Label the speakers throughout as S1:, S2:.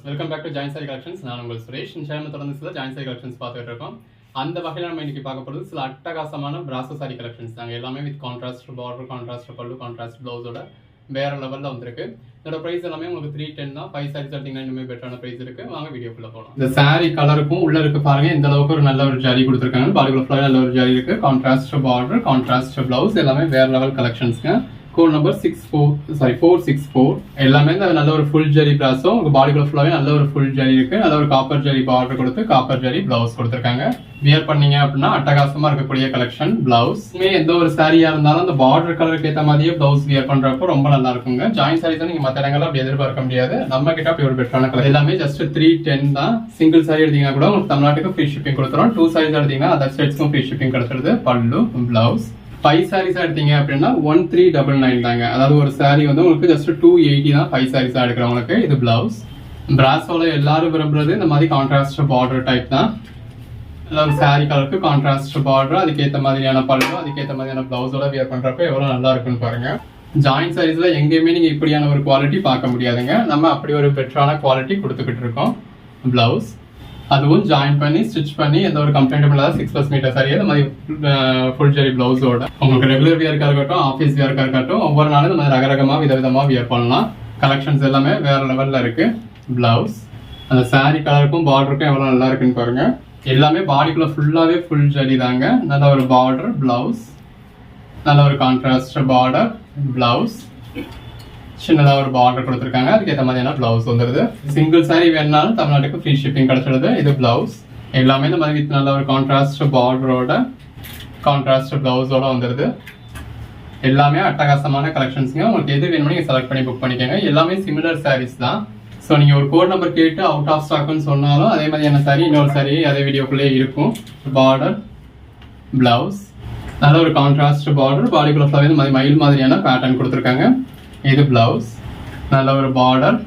S1: Welcome back to join sari collections. நான் உங்கள் Suresh. Channel தொடர்ந்து சில ஜாயின் சாரி கலெக்ஷன்ஸ் பார்த்துட்டு இருக்கோம். அந்த வகையில் நம்ம இன்னைக்கு பார்க்க போகிறது சில அட்டகாசமான பிராசோ சாரி கலெக்ஷன்ஸ் தாங்க. எல்லாமே வித் கான்ட்ராஸ்ட் பார்டர், கான்ட்ராஸ்ட் பல்லு, கான்ட்ராஸ்ட் ப்ளவுஸோட வேற லெவலில் வந்திருக்கு. இதோட ப்ரைஸ் எல்லாமே உங்களுக்கு 310 தான். 5 சாரீஸ் எடுத்தீங்கன்னா இன்னுமே பெட்டரான ப்ரைஸ் இருக்கு. வாங்க வீடியோக்குள்ள போகலாம். இந்த சாரி கலருக்கும் உள்ள இருக்கு பாருங்க, இந்த அளவுக்கு ஒரு நல்ல ஒரு ஜரி கொடுத்துருக்காங்க. பாடிக்குள்ள ஃபுல்லாக நல்ல ஒரு ஜரி இருக்கு. கான்ட்ராஸ்ட் பார்டர், கான்ட்ராஸ்ட் ப்ளவுஸ், எல்லாமே வேற லெவல் கலெக்ஷன்ஸ்ங்க. Code number 464. எல்லாமே நல்ல ஒரு ஃபுல் ஜரி பிராஸோ. உங்க பாடிக்குள்ள ஃபுல்லாவே நல்ல ஒரு ஃபுல் ஜரி இருக்கு. நல்ல ஒரு காப்பர் ஜரி பார்டர் கொடுத்து காப்பர் ஜரி பிளவுஸ் கொடுத்துருக்காங்க. வியர் பண்ணீங்க அப்படின்னா அட்டகாசமா இருக்கக்கூடிய கலெக்ஷன். பிளவுஸ் எந்த ஒரு சாரியா இருந்தாலும் அந்த பார்டர் கலருக்கு ஏற்ற மாதிரியே பிளவுஸ் வியர் பண்றப்போ ரொம்ப நல்லா இருக்குங்க. ஜாயின் சாரீஸ் நீங்க மற்ற இடங்கள்ல அப்படி எதிர்பார்க்க முடியாது. நம்ம கிட்ட அப்படி ஒரு பெட்டரான கலர். எல்லாமே ஜஸ்ட் 310 தான். சிங்கிள் சாரி எடுத்தீங்கன்னா கூட உங்களுக்கு தமிழ்நாட்டுக்கு ஃப்ரீ ஷிப்பிங் கொடுத்துரும். 2 சாரீஸ் எடுத்தீங்கன்னா அதர் ஸ்டேட்ஸ்க்கும் ஃப்ரீ ஷிப்பிங் கிடைச்சிருது. பல்லு, பிளவுஸ். 5 சாரீஸ் எடுத்தீங்க அப்படின்னா 1399 தாங்க. அதாவது ஒரு சாரி வந்து உங்களுக்கு ஜஸ்ட் 280 தான். 5 சாரீஸ் எடுக்கிறவங்களுக்கு. இது பிளவுஸ். பிராஸோல எல்லாரும் விரும்புறது இந்த மாதிரி கான்ட்ராஸ்ட் பார்டர் டைப் தான். அதாவது சாரி கலருக்கு கான்ட்ராஸ்ட் பார்டர், அதுக்கேற்ற மாதிரியான பல்லு, அதுக்கேற்ற மாதிரியான பிளவுஸோட வியர் பண்றப்ப எவ்வளவு நல்லா இருக்குன்னு பாருங்க. ஜாயின் சாரீஸ்ல எங்கேயுமே நீங்க இப்படியான ஒரு குவாலிட்டி பார்க்க முடியாதுங்க. நம்ம அப்படி ஒரு பெட்டரான குவாலிட்டி கொடுத்துக்கிட்டு இருக்கோம். பிளவுஸ் அதுவும் ஜாயின் பண்ணி ஸ்டிச் பண்ணி எந்த ஒரு கம்ப்ளைண்ட்டும் இல்லாத 6+ மீட்டர் சாரி இந்த மாதிரி ஃபுல் ஜரி பிளவுஸோட உங்களுக்கு ரெகுலர் வியர்க்கா இருக்கட்டும், ஆஃபீஸ் வியர்க்கா இருக்கட்டும், ஒவ்வொரு நாளும் இந்த மாதிரி ரகரகமா விதவிதமா வியர் பண்ணலாம். கலெக்ஷன்ஸ் எல்லாமே வேற லெவல்ல இருக்கு. பிளவுஸ் அந்த சாரி கலருக்கும் பார்டருக்கும் எவ்வளவு நல்லா இருக்குன்னு பாருங்க. எல்லாமே பாடிக்குள்ள ஃபுல்லாவே ஃபுல் ஜரி தாங்க. நல்ல ஒரு பார்டர், பிளவுஸ், நல்ல ஒரு கான்ட்ராஸ்ட் பார்டர், பிளவுஸ், சின்னதா ஒரு பார்டர் கொடுத்துருக்காங்க. அதுக்கேற்ற மாதிரியான பிளவுஸ் வந்துருது. சிங்கிள் சாரி வேணாலும் தமிழ்நாட்டுக்கு ஃப்ரீ ஷிப்பிங் கிடைச்சிடுது. இது பிளவுஸ். எல்லாமே இந்த மாதிரி நல்ல ஒரு கான்ட்ராஸ்ட் பார்டரோட கான்ட்ராஸ்ட் பிளவுஸோட வந்துருது. எல்லாமே அட்டகாசமான கலெக்ஷன்ஸ்ங்க. உங்களுக்கு எது வேணுமோ நீங்க செலக்ட் பண்ணி புக் பண்ணிக்கோங்க. எல்லாமே சிமிலர் சாரீஸ் தான். ஸோ நீங்க ஒரு கோட் நம்பர் கேட்டு அவுட் ஆஃப் ஸ்டாக்னு சொன்னாலும் அதே மாதிரியான சாரி இன்னொரு சாரி அதே வீடியோக்குள்ளே இருக்கும். பார்டர், பிளவுஸ், நல்ல ஒரு கான்ட்ராஸ்ட் பார்டர், பாடிக்குள்ள ஃபுல்லாவே இந்த மாதிரி மயில் மாதிரியான பேட்டர்ன் கொடுத்துருக்காங்க. இது பிளவுஸ். நல்ல ஒரு பார்டர்,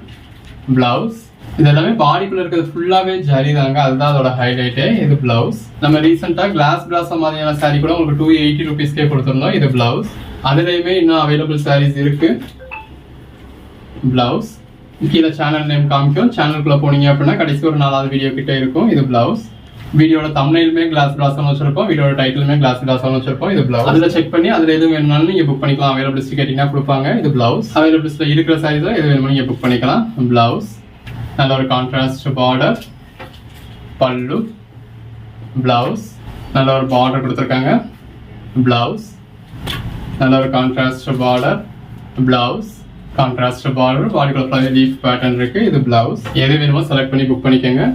S1: பிளவுஸ். இது எல்லாமே பாடிக்குள்ள இருக்கிறது ஃபுல்லாவே ஜரி தாங்க. அதுதான் அதோட ஹைலைட்டே. இது பிளவுஸ். நம்ம ரீசெண்டா கிளாஸ் பிராஸ் மாதிரியான சாரி கூட உங்களுக்கு 280 ருபீஸ்க்கே கொடுத்துருந்தோம். இது பிளவுஸ். அதுலயுமே இன்னும் அவைலபிள் சாரீஸ் இருக்கு. பிளவுஸ் கீழே சேனல் நேம் காமிக்கும். சேனலுக்குள்ள போனீங்க அப்படின்னா கடைசி ஒரு 4வது வீடியோ கிட்ட இருக்கும். இது பிளவுஸ். வீடியோட தம்ப்நெயிலுமே கிளாஸ் பிளாஸ் வச்சிருப்போம். வீடியோட டைட்டிலுமே கிளாஸ் பிளாஸ் வச்சிருப்போம். இது பிளவுஸ். அதுல செக் பண்ணி அதுல எது வேணும்னாலும் நீங்க புக் பண்ணிக்கலாம். அவைலபிலிட்டி கேட்டீங்கன்னா கொடுப்பாங்க. இது பிளவுஸ். அவைலபிலிட்டில இருக்கிற சைஸ்ல எது வேணுமோ நீங்க புக் பண்ணிக்கலாம். பிளவுஸ். நல்ல ஒரு கான்ட்ராஸ்ட் பார்டர், பல்லு, பிளவுஸ், நல்ல ஒரு பார்டர் கொடுத்துருக்காங்க. பிளவுஸ். நல்ல ஒரு contrast border, blouse, contrast border, பாடிக்குள்ள லீஃப் பேட்டர்ன் இருக்கு. இது பிளவுஸ். எது வேணுமோ செலக்ட் பண்ணி புக் பண்ணிக்கோங்க.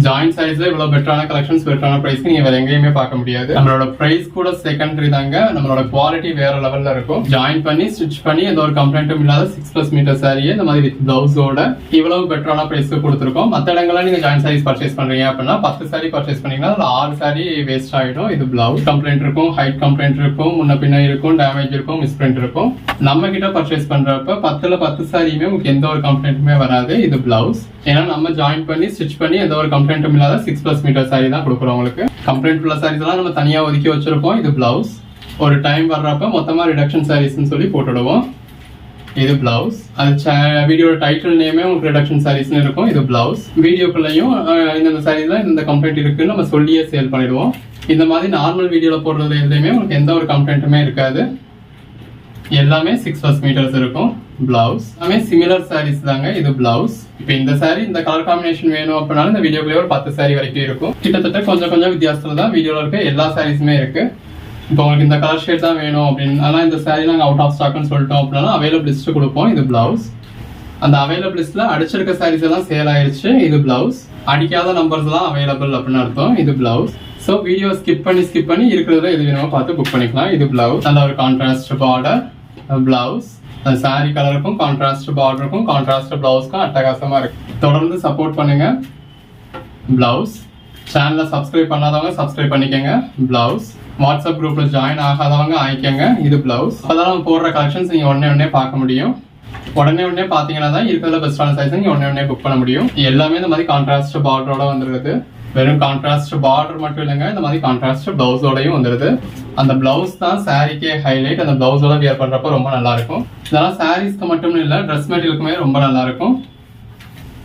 S1: ஜாயின் சாரீஸ்ல இவ்வளவு பெட்டரான கலெக்ஷன்ஸ், பெட்டரான பிரைஸ்க்கு நீங்க வேற எங்கேயுமே பார்க்க முடியாது. நம்மளோட பிரைஸ் கூட செகண்டரி தாங்க. நம்மளோட குவாலிட்டி வேற லெவல்ல இருக்கும். ஜாயின் பண்ணி ஸ்டிச் பண்ணி எந்த ஒரு கம்ப்ளைண்ட்டும் இல்லாத 6+ மீட்டர் சாரியை இந்த மாதிரி வித் பிளவுஸோட இவ்வளவு பெட்டரான பிரைஸ்க்கு கொடுத்துருக்கோம். மற்ற இடங்கள்ல நீங்க ஜாயின் சாரீஸ் பர்ச்சேஸ் பண்றீங்க அப்படின்னா 10 சாரி பர்ச்சேஸ் பண்ணீங்கன்னா அதுல 6 சாரி வேஸ்ட் ஆயிடும். இது பிளவுஸ் கம்ப்ளைண்ட் இருக்கும், ஹைட் கம்ப்ளைண்ட் இருக்கும், முன்ன பின்ன இருக்கும், டேமேஜ் இருக்கும், மிஸ்பிரிண்ட் இருக்கும். நம்ம கிட்ட பர்ச்சேஸ் பண்றப்ப 10ல 10 சாரியுமே உங்களுக்கு எந்த ஒரு கம்ப்ளைண்ட்டுமே வராது. இது பிளவுஸ். ஏன்னா நம்ம ஜாயின் பண்ணி ஸ்டிச் பண்ணி எந்த ஒரு கம்ப்ளைண்ட்டும் இல்லாத 6+ மீட்டர் சாரி தான் கொடுக்குறோம். உங்களுக்கு கம்ப்ளைண்ட் உள்ள சாரீஸ் எல்லாம் நம்ம தனியா ஒதுக்கி வச்சிருப்போம். இது பிளவுஸ். ஒரு டைம் வர்றப்ப மொத்தமா ரிடக்ஷன் சாரீஸ்னு சொல்லி போட்டுடுவோம். இது பிளவுஸ். அது வீடியோட டைட்டில் நேமே உங்களுக்கு ரிடக்ஷன் சாரீஸ்னு இருக்கும். இது பிளவுஸ். வீடியோக்குள்ளேயும் இந்த சாரீஸ்ல இந்த கம்ப்ளைண்ட் இருக்குன்னு நம்ம சொல்லியே சேல் பண்ணிடுவோம். இந்த மாதிரி நார்மல் வீடியோல போடுறது எதுலையுமே உங்களுக்கு எந்த ஒரு கம்ப்ளைண்ட்டுமே இருக்காது. எல்லாமே 6+ மீட்டர்ஸ் இருக்கும். பிளவுஸ் எல்லாமே சிமிலர் சாரீஸ் தாங்க. இது பிளவுஸ். இப்போ இந்த சாரி இந்த கலர் காம்பினேஷன் வேணும் அப்படின்னாலும் இந்த வீடியோக்குள்ளே ஒரு 10 சாரி வரைக்கும் இருக்கும். கிட்டத்தட்ட கொஞ்சம் வித்தியாசத்துல தான் வீடியோல இருக்க எல்லா சாரீஸுமே இருக்கு. இப்போ உங்களுக்கு இந்த கலர் ஷேட் தான் வேணும் அப்படின்னு, ஆனால் இந்த சாரி நாங்கள் அவுட் ஆஃப் ஸ்டாக்னு சொல்லிட்டோம் அப்படின்னா அவைலபிள் லிஸ்ட் கொடுப்போம். இது பிளவுஸ். அந்த அவைலபிள் லிஸ்ட்ல அடிச்சிருக்க சாரீஸ் எல்லாம் சேல் ஆயிருச்சு. இது பிளவுஸ். அடிக்காத நம்பர்ஸ் எல்லாம் அவைலபிள் அப்படின்னு அர்த்தம். இது பிளவுஸ். ஸோ வீடியோ ஸ்கிப் பண்ணி இருக்கிறத எது வேணுமோ பார்த்து புக் பண்ணிக்கலாம். இது பிளவுஸ். நல்ல ஒரு கான்ட்ராஸ்ட் பார்டர், பிளவுஸ். அந்த சாரி கலருக்கும் கான்ட்ராஸ்ட் பார்டருக்கும் கான்ட்ராஸ்ட் பிளவுஸ்க்கும் அட்டகாசமா இருக்கு. தொடர்ந்து சப்போர்ட் பண்ணுங்க. பிளவுஸ். சேனலை சப்ஸ்கிரைப் பண்ணாதவங்க சப்ஸ்கிரைப் பண்ணிக்கோங்க. பிளவுஸ். வாட்ஸ்அப் குரூப்ல ஜாயின் ஆகாதவங்க ஆயிக்கங்க. இது பிளவுஸ். அப்பதான் நம்ம போடுற கலெக்ஷன்ஸ் நீங்க உடனே பார்க்க முடியும். உடனே பாத்தீங்கன்னா தான் இருக்கிறதுல பெஸ்டான சைஸ் நீங்க உடனே புக் பண்ண முடியும். எல்லாமே இந்த மாதிரி கான்ட்ராஸ்ட் பார்டரோட வந்துருது. வெறும் கான்ட்ராஸ்ட் பார்டர் மட்டும் இல்லைங்க, இந்த மாதிரி கான்ட்ராஸ்ட் பிளவுஸோடையும் வந்துருது. அந்த பிளவுஸ் தான் சாரிக்கே ஹைலைட். அந்த பிளவுஸோட வியர் பண்றப்ப ரொம்ப நல்லா இருக்கும். இதெல்லாம் சாரீஸ்க்கு மட்டும் இல்ல, ட்ரெஸ் மெட்டீரியலுக்குமே ரொம்ப நல்லா இருக்கும்.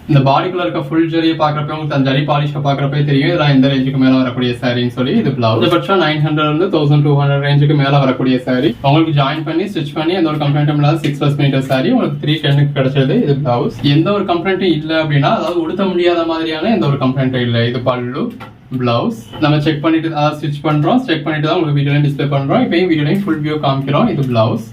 S1: இந்த பாடிக்குள்ள இருக்க ஃபுல் ஜரியை பாக்குறப்ப உங்களுக்கு அந்த ஜரி பாலிஷை பாக்குறப்பே தெரியும் இதெல்லாம் எந்த ரேஞ்சுக்கு மேல வரக்கூடிய சாரின்னு சொல்லி. இது பிளவுஸ் பட்சம் 900 இருந்து 1200 ரேஞ்சுக்கு மேல வரக்கூடிய சாரி. உங்களுக்கு ஜாயின் பண்ணி ஸ்டிச் பண்ணி எந்த ஒரு கம்ப்ளைண்ட்டும் இல்லாத 6+ மீட்டர் சாரி உங்களுக்கு 310 கிடைச்சது. இது பிளவுஸ். எந்த ஒரு கம்ப்ளைண்ட்டும் இல்ல அப்படின்னா, அதாவது உடுத்த முடியாத மாதிரியான எந்த ஒரு கம்ப்ளைண்ட்டும் இல்லை. இது பல்லு, பிளவுஸ் நம்ம செக் பண்ணிட்டு அதாவது ஸ்டிச் பண்றோம். செக் பண்ணிட்டு தான் உங்களுக்கு வீடியோலையும் டிஸ்பிளே பண்றோம். இப்பயும் வீடியோலையும் ஃபுல் வியூ காமிக்கிறோம். இது பிளவுஸ்.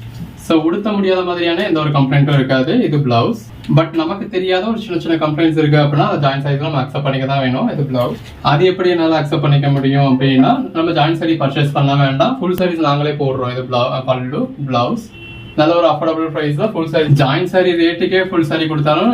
S1: ஸோ உடுத்த முடியாத மாதிரியான எந்த ஒரு கம்ப்ளைண்ட்டும் இருக்காது. இது பிளவுஸ். பட் நமக்கு தெரியாத ஒரு சின்ன சின்ன கம்ப்ளைண்ட்ஸ் இருக்கு அப்படின்னா அதை ஜாயின் சைஸ்ல நம்ம அக்செப்ட் பண்ணிக்க தான் வேணும். இது பிளவுஸ். அது எப்படி என்னால அக்செப்ட் பண்ணிக்க முடியும் அப்படின்னா, நம்ம ஜாயின் சாரி பர்ச்சேஸ் பண்ண வேண்டாம், ஃபுல் சாரீஸ் நாங்களே போடுறோம். இது பல்லு, பிளவுஸ். நல்ல ஒரு அஃபோர்டபுள் பிரைஸ்ல ஃபுல் சாரி, ஜாயின் சாரி ரேட்டுக்கே ஃபுல் சாரி கொடுத்தாலும்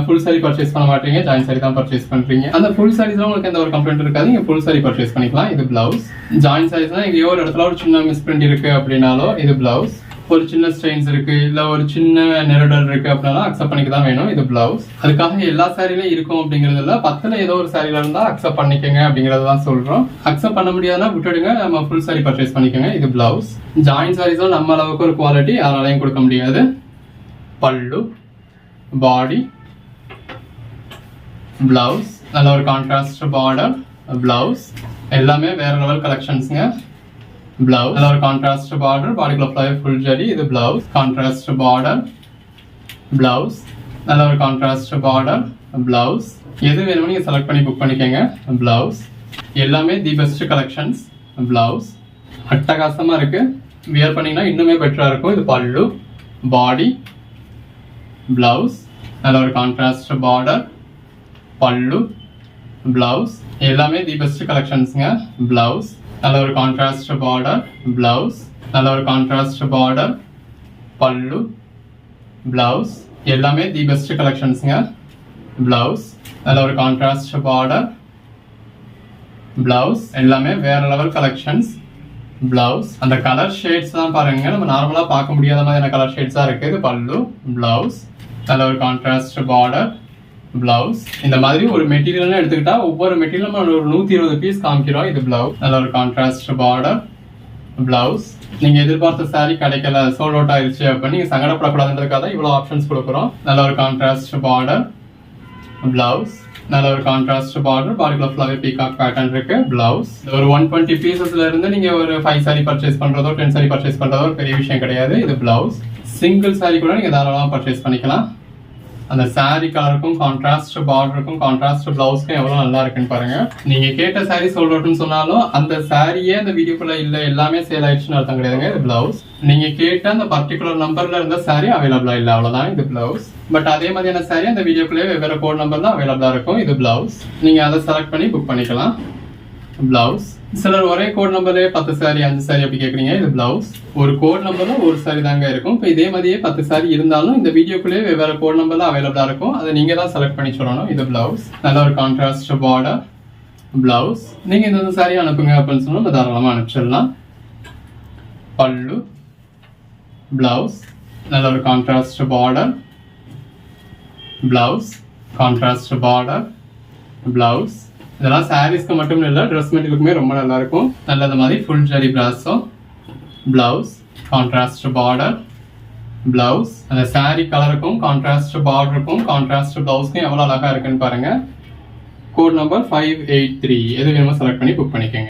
S1: ஃபுல் சாரி பர்ச்சேஸ் பண்ண மாட்டீங்க, ஜாயின் சாரி தான் பர்ச்சேஸ் பண்றீங்க. அந்த ஃபுல் சாரீஸ்ல உங்களுக்கு எந்த ஒரு கம்ப்ளைண்ட் இருக்காது, நீங்க ஃபுல் சாரி பர்ச்சேஸ் பண்ணிக்கலாம். இது பிளவுஸ். ஜாயின் சாரீஸ்னா எங்கேயோ ஒரு இடத்துல ஒரு சின்ன மிஸ் பிரிண்ட் இருக்கு அப்படின்னாலோ இது பிளவுஸ். ஒரு சின்ன ஸ்ட்ரெயின்ஸ் இருக்கு, இல்ல ஒரு சின்ன நெருடல் இருக்கு அப்படின்னா அக்செப்ட் பண்ணிக்க தான் வேணும். இது பிளவுஸ். அதுக்காக எல்லா சாரிலையும் இருக்கும் அப்படிங்கிறது இல்ல, 10ல ஏதோ ஒரு சாரில இருந்தா அக்செப்ட் பண்ணிக்கங்க அப்படிங்கறதான் சொல்றோம். அக்செப்ட் பண்ண முடியாதுன்னா விட்டுடுங்க, நம்ம ஃபுல் சாரி பர்ச்சேஸ் பண்ணிக்கோங்க. இது பிளவுஸ். ஜாயின் சாரீஸும் நம்ம அளவுக்கு ஒரு குவாலிட்டி யாராலையும் கொடுக்க முடியாது. பல்லு, பாடி, பிளவுஸ். நல்ல ஒரு கான்ட்ராஸ்ட் பார்டர், பிளவுஸ். எல்லாமே வேற லெவல் கலெக்ஷன்ஸ்ங்க. பிளவுஸ். நல்ல ஒரு கான்ட்ராஸ்ட் பார்டர், பாடிக்குள்ள ஃப்ளவர் ஃபுல் ஜரி. இது பிளவுஸ். Contrast border, blouse. நல்ல ஒரு கான்ட்ராஸ்ட் பார்டர், பிளவுஸ். எது வேணுமோ நீங்க செலக்ட் பண்ணி புக் பண்ணிக்கங்க. பிளவுஸ். எல்லாமே தி பெஸ்ட் கலெக்ஷன்ஸ். பிளவுஸ் அட்டகாசமா இருக்கு, வியர் பண்ணீங்கன்னா இன்னுமே பெட்டரா இருக்கும். இது பல்லு, பாடி, பிளவுஸ். நல்ல ஒரு கான்ட்ராஸ்ட் பார்டர், பல்லு, பிளவுஸ். எல்லாமே தி பெஸ்ட் கலெக்ஷன்ஸ்ங்க. பிளவுஸ். நல்ல ஒரு கான்ட்ராஸ்ட் பார்டர், பிளவுஸ். நல்ல ஒரு கான்ட்ராஸ்ட் பார்டர், பல்லு, பிளவுஸ். எல்லாமே தி பெஸ்ட் கலெக்ஷன்ஸ்ங்க. பிளவுஸ். நல்ல ஒரு கான்ட்ராஸ்ட் பார்டர், பிளவுஸ். எல்லாமே வேற லெவல் கலெக்ஷன்ஸ். பிளவுஸ். அந்த கலர் ஷேட்ஸ் தான் பாருங்க, நம்ம நார்மலா பார்க்க முடியாத மாதிரியான கலர் ஷேட்ஸா இருக்கு. இது பல்லு, பிளவுஸ். நல்ல ஒரு கான்ட்ராஸ்ட் பார்டர், பிளவுஸ். இந்த மாதிரி ஒரு மெட்டீரியல் எடுத்துக்கிட்டா ஒவ்வொரு மெட்டீரியலும் ஒரு 120 பீஸ் காமிக்கிறோம். இது பிளவுஸ். நல்ல ஒரு கான்ட்ராஸ்ட் பார்டர், பிளவுஸ். நீங்க எதிர்பார்த்த சாரி கிடைக்கல, சோல்ட் அவுட் ஆயிடுச்சு அப்ப நீங்க சங்கடப்படக்கூடாதுன்றதுக்காக இவ்வளவு ஆப்ஷன்ஸ் கொடுக்குறோம். நல்ல ஒரு கான்ட்ராஸ்ட் பார்டர், பிளவுஸ். நல்ல ஒரு கான்ட்ராஸ்ட் பார்டர், பாடிக்குள்ள ஃப்ளவர் பீகாக் பேட்டர்ன் இருக்கு. பிளவுஸ். ஒரு 120 பீசஸ்ல இருந்து நீங்க ஒரு 5 சாரி பர்ச்சேஸ் பண்றதோ 10 சாரி பர்ச்சேஸ் பண்றதோ ஒரு பெரிய விஷயம் கிடையாது. இது பிளவுஸ். சிங்கிள் சாரி கூட நீங்க தாராளமா பர்ச்சேஸ் பண்ணிக்கலாம். அந்த சாரி கலருக்கும் கான்ட்ராஸ்ட் பார்டருக்கும் கான்ட்ராஸ்ட் பிளவுஸ்க்கும் எவ்வளவு நல்லா இருக்குன்னு பாருங்க. நீங்க கேட்ட சாரி சொல்றோம்னு சொன்னாலும் அந்த சாரியே அந்த வீடியோக்குள்ள இல்ல, எல்லாமே சேல் ஆயிடுச்சுன்னு அர்த்தம் கிடையாதுங்க. இது பிளவுஸ். நீங்க கேட்ட அந்த பர்டிகுலர் நம்பர்ல இருந்த சாரி அவைலபிளா இல்ல, அவ்வளவுதான். இது பிளவுஸ். பட் அதே மாதிரியான சாரி அந்த வீடியோக்குள்ளே வெவ்வேறு கோட் நம்பர் தான் அவைலபிளா இருக்கும். இது பிளவுஸ். நீங்க அதை செலக்ட் பண்ணி புக் பண்ணிக்கலாம். பிளவுஸ். சிலர் ஒரே கோட் நம்பர்லயே 10 சாரி 5 சாரி அப்படி கேக்குறீங்க. இது பிளவுஸ். ஒரு கோட் நம்பர்ல ஒரு சாரி தாங்க இருக்கும். இப்போ இதே மாதிரியே 10 சாரி இருந்தாலும் இந்த வீடியோக்குள்ளே வெவ்வேறு கோட் நம்பர்ல அவைலபிளா இருக்கும், அதை நீங்க தான் செலக்ட் பண்ணி சொல்லணும். இது பிளவுஸ். நல்ல ஒரு கான்ட்ராஸ்ட் பார்டர், பிளவுஸ். நீங்க இந்த சாரி அனுப்புங்க அப்படின்னு சொன்னா நம்ம தாராளமா அனுப்பிச்சிடலாம். பல்லு, பிளவுஸ். நல்ல ஒரு contrast border, blouse. Contrast border, blouse. இதெல்லாம் சாரீஸ்க்கு மட்டும் இல்ல, ட்ரெஸ் மெட்டீரியலுக்குமே ரொம்ப நல்லா இருக்கும். நல்லது மாதிரி ஃபுல் ஜரி பிராஸோ, பிளவுஸ். Contrast border, blouse. அந்த சாரி கலருக்கும் கான்ட்ராஸ்ட் பார்டருக்கும் கான்ட்ராஸ்ட் பிளவுஸ்க்கும் எவ்வளவு அழகா இருக்குன்னு பாருங்க. Code number 583. எது வேணுமோ செலக்ட் பண்ணி புக் பண்ணிக்கோங்க.